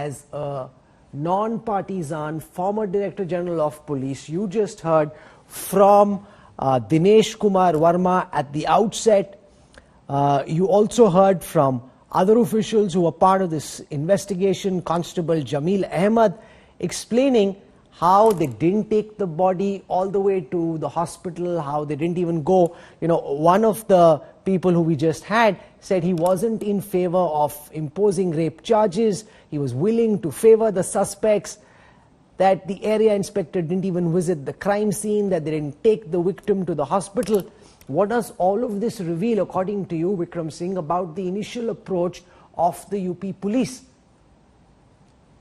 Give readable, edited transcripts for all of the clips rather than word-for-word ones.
as a non-partisan former Director General of Police. You just heard from Dinesh Kumar Verma at the outset. You also heard from other officials who were part of this investigation, Constable Jamil Ahmed, explaining how they didn't take the body all the way to the hospital, how they didn't even go. You know, one of the people who we just had said he wasn't in favor of imposing rape charges. He was willing to favor the suspects, that the area inspector didn't even visit the crime scene, that they didn't take the victim to the hospital. What does all of this reveal, according to you, Vikram Singh, about the initial approach of the UP police?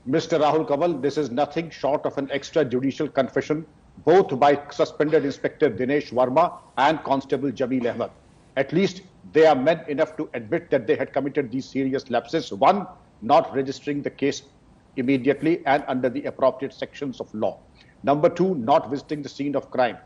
Mr. Rahul Kanwal, this is nothing short of an extrajudicial confession, both by suspended Inspector Dinesh Verma and Constable Jamil Ahmed. At least they are men enough to admit that they had committed these serious lapses. One, not registering the case immediately and under the appropriate sections of law. Number two, not visiting the scene of crime.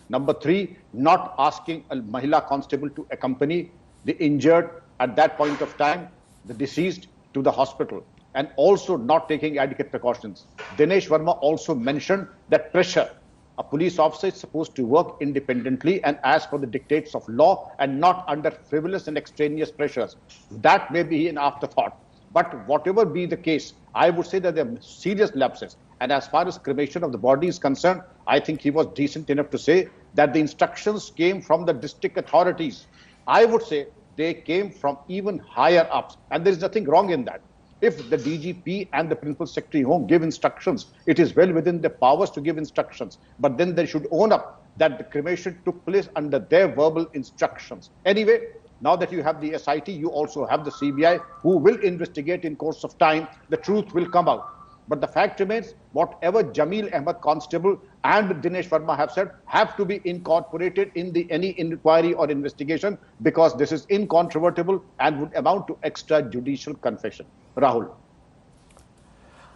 Number three, not asking a Mahila constable to accompany the injured at that point of time, the deceased, to the hospital, and also not taking adequate precautions. Dinesh Verma also mentioned that pressure. A police officer is supposed to work independently and as per the dictates of law and not under frivolous and extraneous pressures. That may be an afterthought. But whatever be the case, I would say that there are serious lapses. And as far as cremation of the body is concerned, I think he was decent enough to say that the instructions came from the district authorities. I would say they came from even higher ups. And there is nothing wrong in that. If the DGP and the Principal Secretary Home give instructions, it is well within their powers to give instructions. But then they should own up that the cremation took place under their verbal instructions. Anyway, now that you have the SIT, you also have the CBI who will investigate in course of time. The truth will come out. But the fact remains, whatever Jamil Ahmed Constable and Dinesh Verma have said have to be incorporated in any inquiry or investigation, because this is incontrovertible and would amount to extrajudicial confession. Rahul.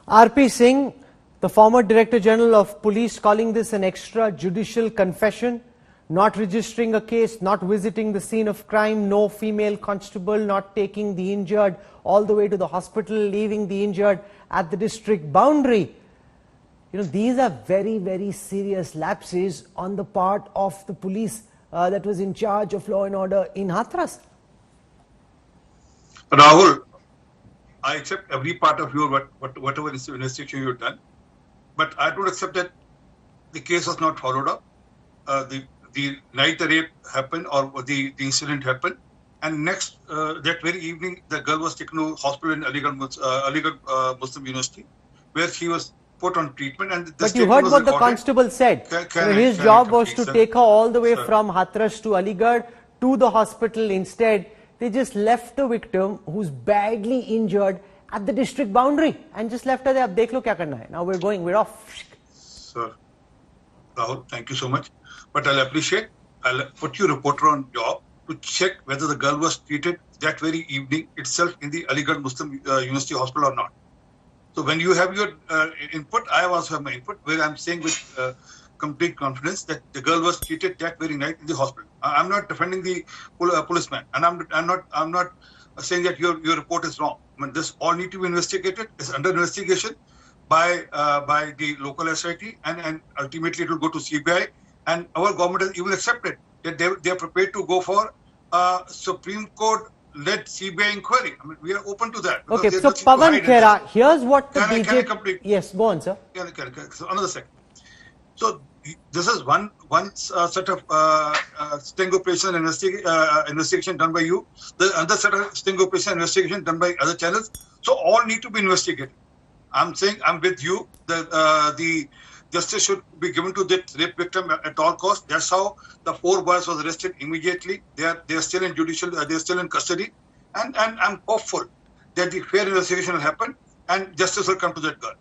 RP Singh, the former Director General of Police, calling this an extrajudicial confession, not registering a case, not visiting the scene of crime, no female constable, not taking the injured all the way to the hospital, leaving the injured at the district boundary. You know, these are very, very serious lapses on the part of the police that was in charge of law and order in Hathras. Rahul, I accept every part of your whatever investigation you've done, but I don't accept that the case was not followed up. The night the rape happened or the incident happened, and next that very evening the girl was taken to hospital in Aligarh Muslim University, where she was put on treatment. And but you heard what the constable said. His job was to take her all the way from Hathras to Aligarh to the hospital. Instead, they just left the victim, who's badly injured, at the district boundary and just left her there. Ab dekh lo kya karna hai. Now we're off. Sir, Rahul, thank you so much. But I'll put your reporter on job to check whether the girl was treated that very evening itself in the Aligarh Muslim University Hospital or not. So when you have your input, I also have my input, where I'm saying with complete confidence that the girl was treated that very night in the hospital. I'm not defending the policeman, and I'm not saying that your report is wrong. I mean, this all need to be investigated. It's under investigation by the local SIT, and ultimately it will go to CBI. And our government has even accepted that they are prepared to go for Supreme Court-led CBI inquiry. I mean, we are open to that. Okay, so Pawan Khera, here's what the BJP... Can I complete? Yes, go on, sir. So another second. So this is one set of sting operation investigation done by you. The other set of sting operation investigation done by other channels. So all need to be investigated. I'm saying I'm with you. The justice should be given to that rape victim at all costs. That's how the 4 boys was arrested immediately. They are still in they are still in custody, and I'm hopeful that the fair investigation will happen and justice will come to that girl.